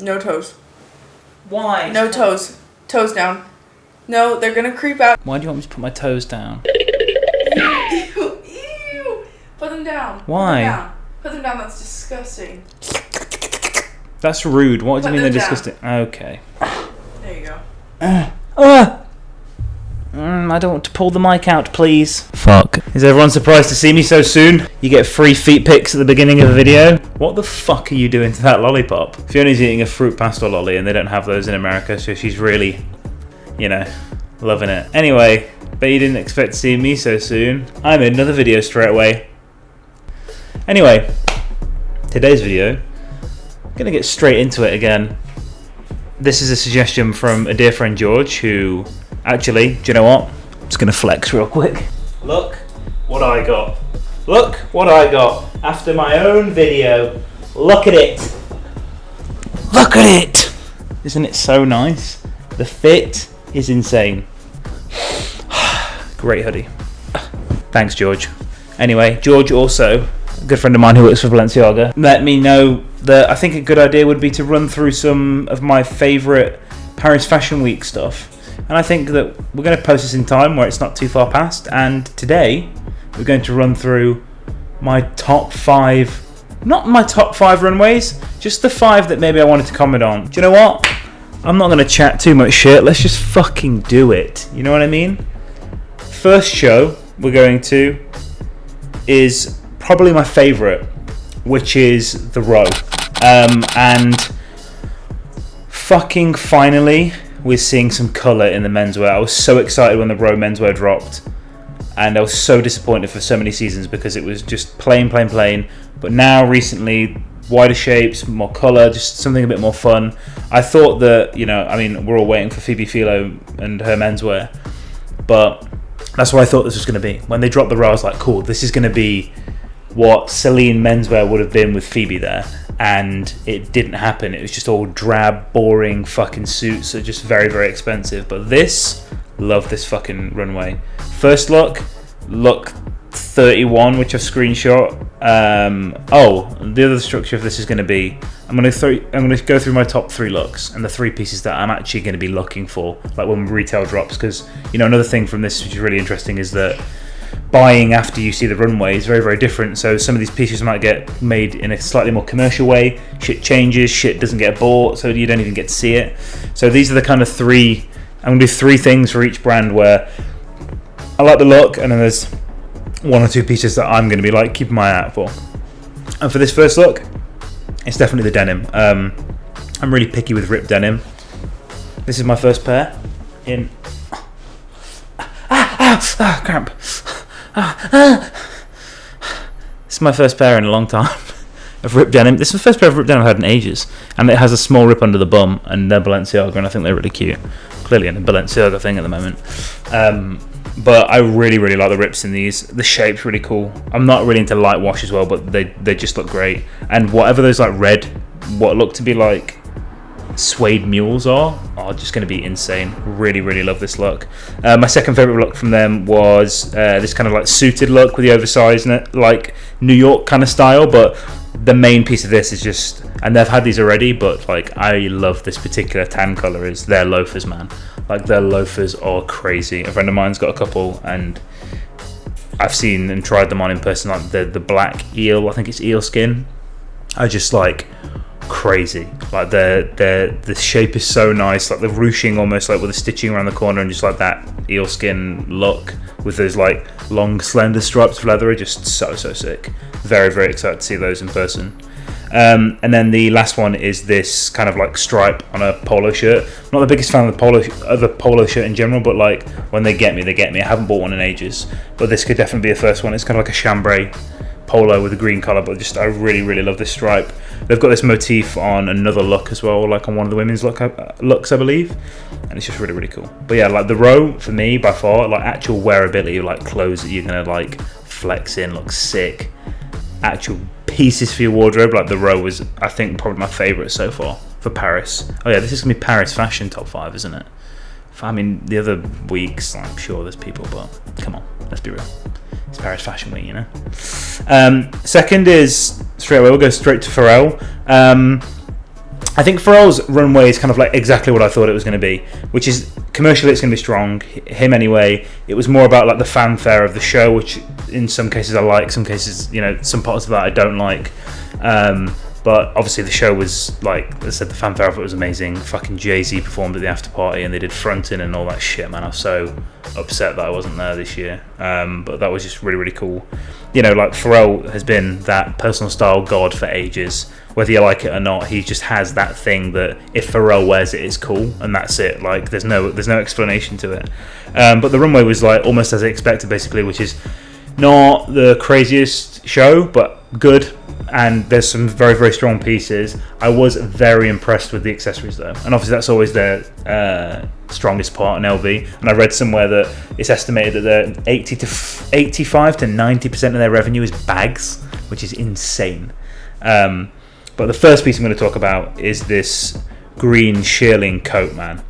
No toes. Why? No toes. Toes down. No, they're gonna creep out. Why do you want me to put my toes down? Ew. Put them down. Why? Put them down. That's disgusting. That's rude. What do you mean they're them disgusting? Okay. There you go. I don't want to pull the mic out, please. Fuck. Is everyone surprised to see me so soon? You get free feet pics at the beginning of a video. What the fuck are you doing to that lollipop? Fiona's eating a fruit pastel lolly and they don't have those in America, so she's really, you know, loving it. Anyway, bet you didn't expect to see me so soon. I made another video straight away. Anyway, today's video, I'm gonna get straight into it again. This is a suggestion from a dear friend George, who actually, do you know what? I'm just gonna flex real quick. Look what I got. Look what I got after my own video. Look at it. Look at it. Isn't it so nice? The fit is insane. Great hoodie. Thanks, George. Anyway, George also, a good friend of mine who works for Balenciaga, let me know that I think a good idea would be to run through some of my favourite Paris Fashion Week stuff. And I think that we're going to post this in time where it's not too far past. And today, we're going to run through my top 5, not my top 5 runways, just the 5 that maybe I wanted to comment on. Do you know what? I'm not going to chat too much shit. Let's just fucking do it. You know what I mean? First show we're going to is probably my favourite, which is the Row. And fucking finally, we're seeing some colour in the menswear. I was so excited when the Row menswear dropped, and I was so disappointed for so many seasons because it was just plain. But now, recently, wider shapes, more colour, just something a bit more fun. I thought that, you know, I mean, we're all waiting for Phoebe Philo and her menswear, but that's what I thought this was going to be. When they dropped the Row, I was like, cool, this is going to be what Celine menswear would have been with Phoebe there. And it didn't happen. It was just all drab, boring fucking suits that are just very expensive. But this, love this fucking runway. First look 31, which I've screenshot. The other structure of this is going to be, I'm going to go through my top 3 looks and the 3 pieces that I'm actually going to be looking for, like when retail drops. Because, you know, another thing from this which is really interesting is that buying after you see the runway is very different. So some of these pieces might get made in a slightly more commercial way. Shit changes, shit doesn't get bought, so you don't even get to see it. So these are the kind of 3, I'm going to do 3 things for each brand where I like the look, and then there's 1 or 2 pieces that I'm going to be like keeping my eye out for. And for this first look, it's definitely the denim. I'm really picky with ripped denim. This is my first pair in cramp. This is my first pair in a long time of ripped denim. This is the first pair of ripped denim I've had in ages, and it has a small rip under the bum, and they're Balenciaga, and I think they're really cute. Clearly a Balenciaga thing at the moment, but I really like the rips in these. The shape's really cool. I'm not really into light wash as well, but they just look great. And whatever those like red, what look to be like suede mules are just going to be insane. Really love this look. My second favorite look from them was this kind of like suited look with the oversized, like New York kind of style, but the main piece of this is just, and they've had these already, but like I love this particular tan color, is their loafers, man. Like their loafers are crazy. A friend of mine's got a couple and I've seen and tried them on in person, like the black eel, I think it's eel skin, are just like crazy. Like the shape is so nice, like the ruching almost like with the stitching around the corner, and just like that eel skin look with those like long slender stripes of leather are just so sick. Very excited to see those in person. And then the last one is this kind of like stripe on a polo shirt. I'm not the biggest fan of the polo shirt in general, but like when they get me. I haven't bought one in ages, but this could definitely be a first one. It's kind of like a chambray polo with a green collar, but just I really love this stripe. They've got this motif on another look as well, like on one of the women's looks I believe, and it's just really cool. But yeah, like the Row for me by far, like actual wearability, like clothes that you're gonna like flex in, look sick, actual pieces for your wardrobe. Like the Row was, I think, probably my favourite so far for Paris. Oh yeah, this is gonna be Paris Fashion top 5, isn't it? I mean, the other weeks, I'm sure there's people, but come on, let's be real. It's Paris Fashion Week, you know. Second is, straight away, we'll go straight to Pharrell. I think Pharrell's runway is kind of like exactly what I thought it was going to be, which is commercially it's going to be strong. Him anyway. It was more about like the fanfare of the show, which in some cases I like, some cases, you know, some parts of that I don't like. But obviously the show was, like I said, the fanfare of it was amazing. Fucking Jay-Z performed at the after party and they did fronting and all that shit, man. I was so upset that I wasn't there this year. But that was just really, really cool. You know, like Pharrell has been that personal style god for ages. Whether you like it or not, he just has that thing that if Pharrell wears it, it's cool, and that's it. Like there's no explanation to it. But the runway was like almost as I expected, basically, which is not the craziest show, but good. And there's some very, very strong pieces. I was very impressed with the accessories though, and obviously that's always their strongest part in LV. And I read somewhere that it's estimated that 85 to 90% of their revenue is bags, which is insane. But the first piece I'm going to talk about is this green shearling coat, man.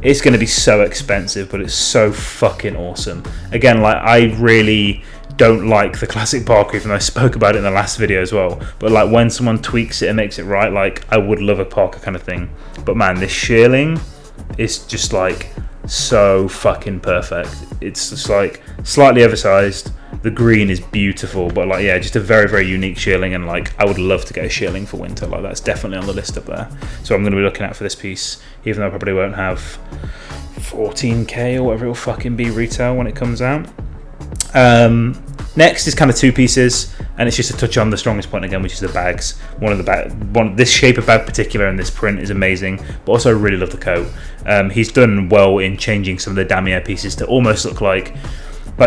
It's going to be so expensive, but it's so fucking awesome. Again, like I really don't like the classic parka, even though I spoke about it in the last video as well. But like when someone tweaks it and makes it right, like I would love a parka kind of thing. But man, this shearling is just like so fucking perfect. It's just like slightly oversized. The green is beautiful, but like yeah, just a very, very unique shearling, and like I would love to get a shearling for winter. Like that's definitely on the list up there. So I'm going to be looking out for this piece, even though I probably won't have 14k or whatever it'll fucking be retail when it comes out. Next is kind of two pieces, and it's just to touch on the strongest point again, which is the bags. This shape of bag particular and this print is amazing, but also I really love the coat. He's done well in changing some of the damier pieces to almost look like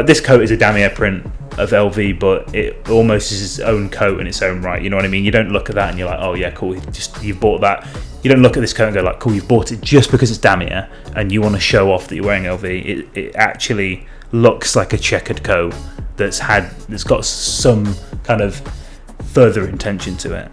this coat is a damier print of LV, but it almost is its own coat in its own right. You know what I mean? You don't look at that and you're like, oh yeah, cool. You've bought that. You don't look at this coat and go like, cool, you've bought it just because it's damier and you want to show off that you're wearing LV. It actually looks like a checkered coat that's got some kind of further intention to it.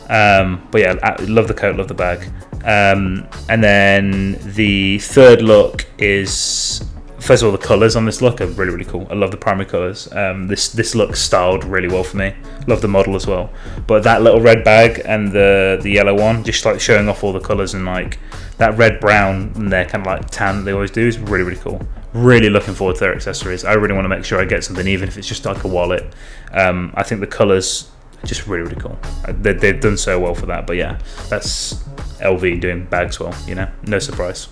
But yeah, I love the coat, love the bag. And then the third look is, first of all, the colours on this look are really, really cool. I love the primary colours. This look's styled really well for me. Love the model as well. But that little red bag and the yellow one, just like showing off all the colours, and like that red, brown, and their kind of like tan they always do is really, really cool. Really looking forward to their accessories. I really want to make sure I get something, even if it's just like a wallet. I think the colours are just really, really cool. They've done so well for that. But yeah, that's LV doing bags well, you know, no surprise.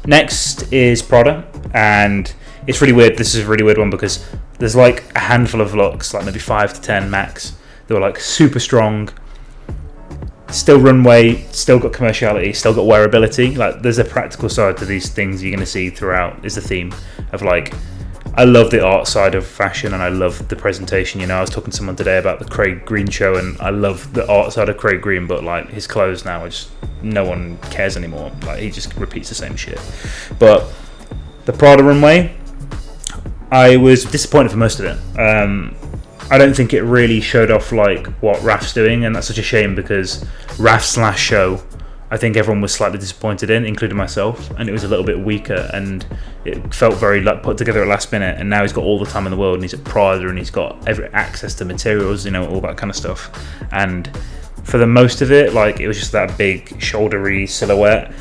Next is Prada, and it's really weird. This is a really weird one because there's like a handful of looks, like maybe 5 to 10 max. They were like super strong, still runway, still got commerciality, still got wearability. Like there's a practical side to these things you're going to see throughout, is the theme of like, I love the art side of fashion and I love the presentation. You know, I was talking to someone today about the Craig Green show, and I love the art side of Craig Green, but like his clothes now are just, no one cares anymore. Like he just repeats the same shit. But the Prada runway, I was disappointed for most of it. I don't think it really showed off like what Raf's doing, and that's such a shame because Raf's last show, I think everyone was slightly disappointed in, including myself, and it was a little bit weaker and it felt very like put together at last minute. And now he's got all the time in the world, and he's at Prada, and he's got every access to materials, you know, all that kind of stuff. And for the most of it, like it was just that big shouldery silhouette,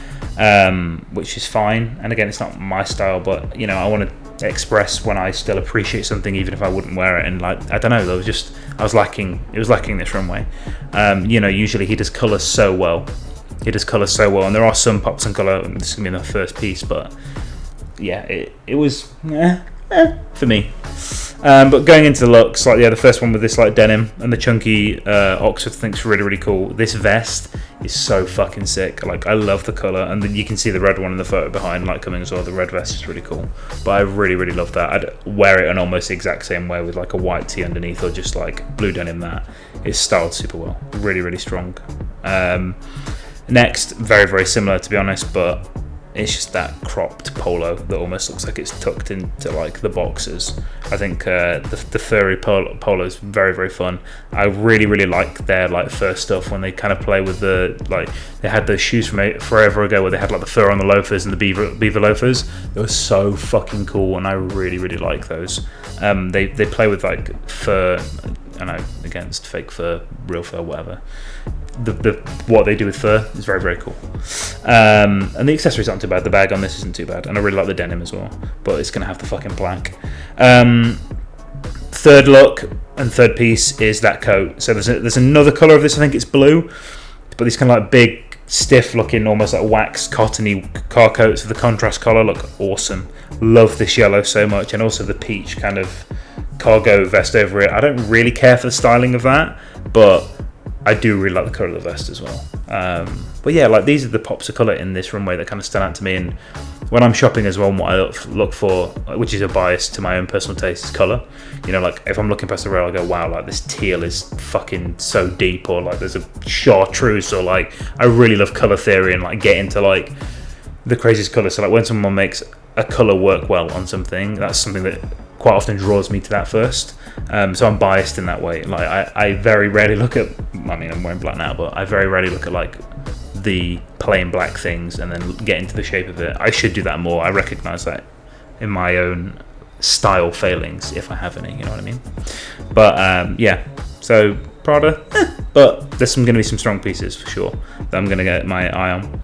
which is fine. And again, it's not my style, but you know, I want to express when I still appreciate something, even if I wouldn't wear it. And like, I don't know, it was lacking this runway. You know, usually he does colour so well. And there are some pops and colour, and this is going to be the first piece, but yeah, it was for me. But going into the looks, like yeah, the first one with this like denim and the chunky Oxford, I think's really, really cool. This vest is so fucking sick. Like I love the colour, and then you can see the red one in the photo behind, like coming as well. The red vest is really cool, but I really, really love that. I'd wear it in almost the exact same way with like a white tee underneath, or just like blue denim. That it's styled super well, really, really strong. Next, very, very similar to be honest, but it's just that cropped polo that almost looks like it's tucked into like the boxers. I think the furry polo is very, very fun. I really, really like their like fur stuff when they kind of play with the, like they had those shoes from forever ago where they had like the fur on the loafers and the beaver loafers. They were so fucking cool, and I really, really like those. They play with like fur, I know, against fake fur, real fur, whatever. the what they do with fur is very, very cool. And the accessories aren't too bad. The bag on this isn't too bad, and I really like the denim as well. But it's gonna have the fucking black. Third look and third piece is that coat. So there's another color of this. I think it's blue, but these kind of like big, stiff looking, almost like waxed cottony car coats with the contrast collar look awesome. Love this yellow so much, and also the peach kind of cargo vest over it. I don't really care for the styling of that, but I do really like the colour of the vest as well. But yeah, like these are the pops of colour in this runway that kind of stand out to me. And when I'm shopping as well, what I look for, which is a bias to my own personal taste, is colour. You know, like if I'm looking past the rail, I go, wow, like this teal is fucking so deep, or like there's a chartreuse, or like I really love colour theory and like get into like the craziest colours. So like when someone makes a colour work well on something, that's something that quite often draws me to that first. So I'm biased in that way. Like I very rarely look at, I mean I'm wearing black now, but I very rarely look at like the plain black things and then get into the shape of it. I should do that more. I recognise that in my own style failings, if I have any, you know what I mean? But yeah, so Prada, but there's going to be some strong pieces for sure that I'm going to get my eye on.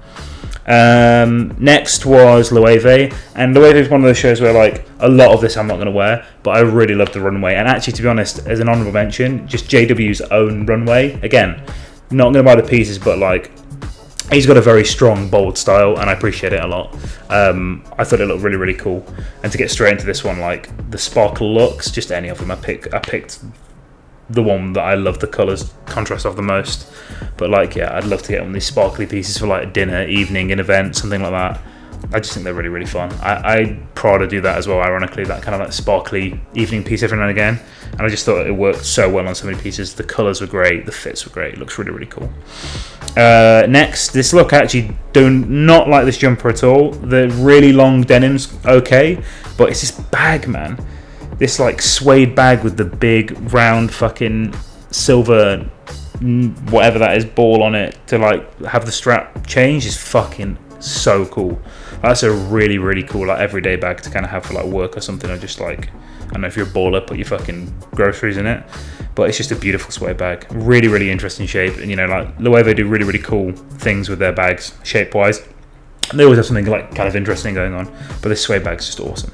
Next was Loewe, and Loewe is one of those shows where like a lot of this I'm not going to wear, but I really love the runway. And actually, to be honest, as an honourable mention, just JW's own runway. Again, not going to buy the pieces, but like he's got a very strong, bold style, and I appreciate it a lot. I thought it looked really, really cool. And to get straight into this one, like the sparkle looks, just any of them, I picked the one that I love the colours contrast of the most. But like, yeah, I'd love to get one of these sparkly pieces for like a dinner, evening, an event, something like that. I just think they're really, really fun. I Prada do that as well, ironically, that kind of like sparkly evening piece every now and again. And I just thought it worked so well on so many pieces. The colours were great, the fits were great, it looks really, really cool. Next, this look, I actually do not like this jumper at all. The really long denim's okay, but it's this bag, man. This like suede bag with the big round fucking silver whatever that is ball on it to like have the strap change is fucking so cool. That's a really, really cool like everyday bag to kind of have for like work or something, or just like, I don't know, if you're a baller, put your fucking groceries in it. But it's just a beautiful suede bag, really, really interesting shape. And you know, like Loewe do really, really cool things with their bags shape wise. They always have something like kind of interesting going on, but this suede bag's just awesome.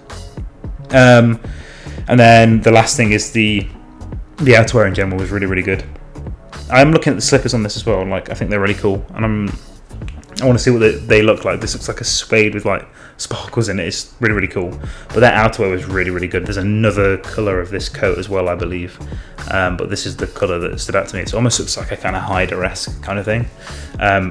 And then the last thing is the outerwear in general was really, really good. I'm looking at the slippers on this as well, and like I think they're really cool, and I want to see what they look like. This looks like a suede with like sparkles in it. It's really, really cool. But that outerwear was really, really good. There's another colour of this coat as well, I believe, but this is the colour that stood out to me. It almost looks like a kind of Haider-esque kind of thing.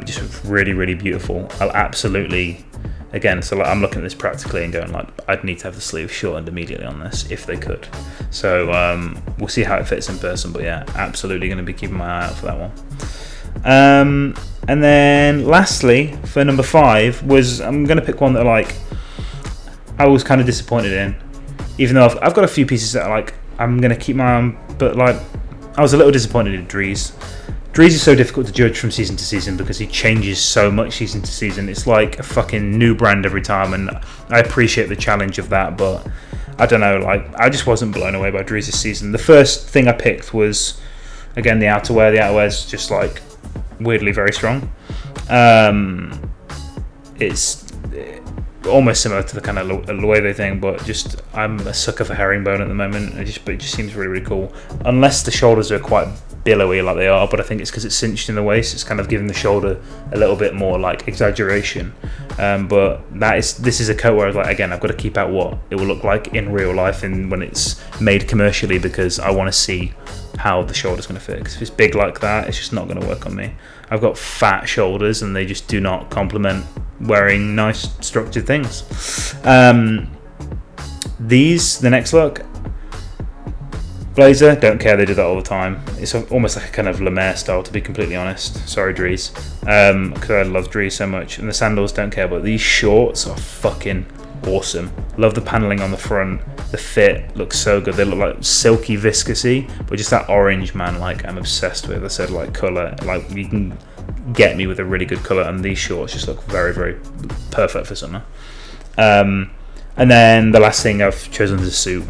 Just really, really beautiful. I'll absolutely, again, so like I'm looking at this practically and going like, I'd need to have the sleeve shortened immediately on this if they could. So we'll see how it fits in person, but yeah, absolutely going to be keeping my eye out for that one. And then lastly, for number 5 was, I'm going to pick one that like I was kind of disappointed in, even though I've got a few pieces that like I'm going to keep my eye on, but like I was a little disappointed in Dries. Dries is so difficult to judge from season to season because he changes so much season to season. It's like a fucking new brand every time, and I appreciate the challenge of that, but I don't know, like I just wasn't blown away by Dries this season. The first thing I picked was, again, the outerwear. The outerwear's just like weirdly very strong. It's almost similar to the kind of Loewe thing, but just I'm a sucker for herringbone at the moment. But it just seems really, really cool. Unless the shoulders are quite billowy like they are, but I think it's because it's cinched in the waist. It's kind of giving the shoulder a little bit more like exaggeration. But this is a coat where I was like, again, I've got to keep out what it will look like in real life and when it's made commercially, because I want to see how the shoulder's going to fit. Because if it's big like that, it's just not going to work on me. I've got fat shoulders and they just do not complement wearing nice structured things. The next look, blazer, don't care, they do that all the time. It's almost like a kind of Lemaire style, to be completely honest. Sorry, Dries, because I love Dries so much. And the sandals, don't care, but these shorts are fucking awesome. Love the paneling on the front. The fit looks so good. They look like silky viscousy, but just that orange, man, like I'm obsessed with. I said, like colour, like you can get me with a really good colour, and these shorts just look very, very perfect for summer. And then the last thing I've chosen is a suit.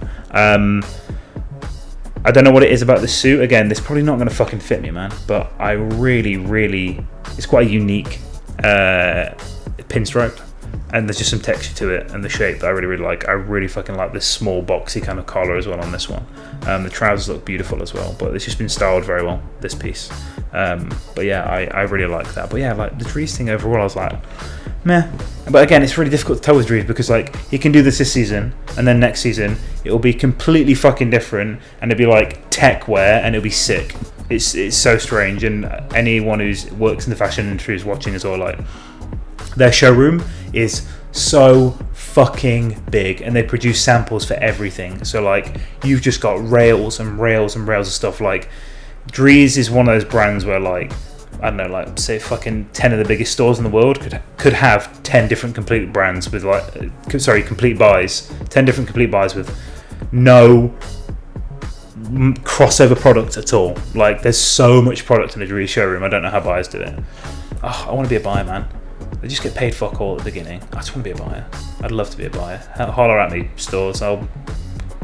I don't know what it is about the suit. Again, this is probably not going to fucking fit me, man. But I really, it's quite a unique pinstripe. And there's just some texture to it and the shape that I really like. I really fucking like this small boxy kind of collar as well on this one. The trousers look beautiful as well, but it's just been styled very well, this piece. But yeah, I really like that. But yeah, like the Dries thing overall, I was like, meh. But again, it's really difficult to tell with Dries because like he can do this season and then next season it'll be completely fucking different and it'll be like tech wear and it'll be sick. It's so strange, and anyone who works in the fashion industry is watching as well, like their showroom is so fucking big and they produce samples for everything. So like you've just got rails and rails and rails of stuff. Like Dries is one of those brands where like, I don't know, like say fucking 10 of the biggest stores in the world could have 10 different complete brands with complete buys, 10 different complete buys with no crossover product at all. Like there's so much product in a Dries showroom. I don't know how buyers do it. Oh, I want to be a buyer, man. They just get paid fuck all at the beginning. I just want to be a buyer. I'd love to be a buyer. Holler at me, stores.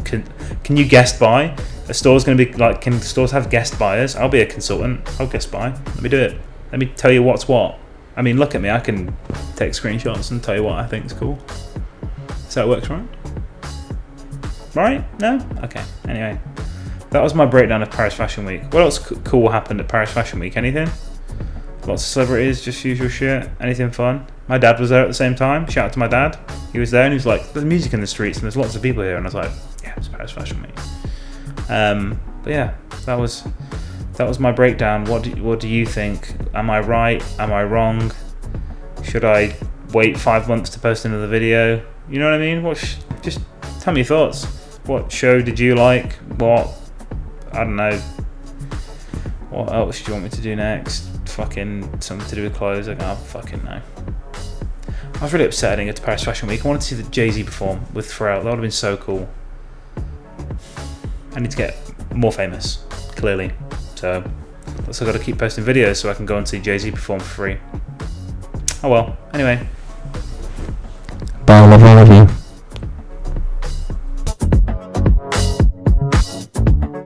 Can you guest buy? A store's going to be like, can stores have guest buyers? I'll be a consultant. I'll guest buy. Let me do it. Let me tell you what's what. I mean, look at me. I can take screenshots and tell you what I think is cool. So it works, right? Right? No? Okay. Anyway, that was my breakdown of Paris Fashion Week. What else cool happened at Paris Fashion Week? Anything? Lots of celebrities, just usual shit. Anything fun? My dad was there at the same time. Shout out to my dad. He was there and he was like, "There's music in the streets and there's lots of people here." And I was like, "Yeah, it's Paris Fashion Week." But yeah, that was my breakdown. What do you think? Am I right? Am I wrong? Should I wait 5 months to post another video? You know what I mean? Just tell me your thoughts. What show did you like? I don't know. What else do you want me to do next? Fucking something to do with clothes. I can't fucking know. I was really upset I didn't get to Paris Fashion Week. I wanted to see the Jay-Z perform with Pharrell. That would have been so cool. I need to get more famous, clearly. So I've got to keep posting videos so I can go and see Jay-Z perform for free. Oh well. Anyway. Bye, love all of you.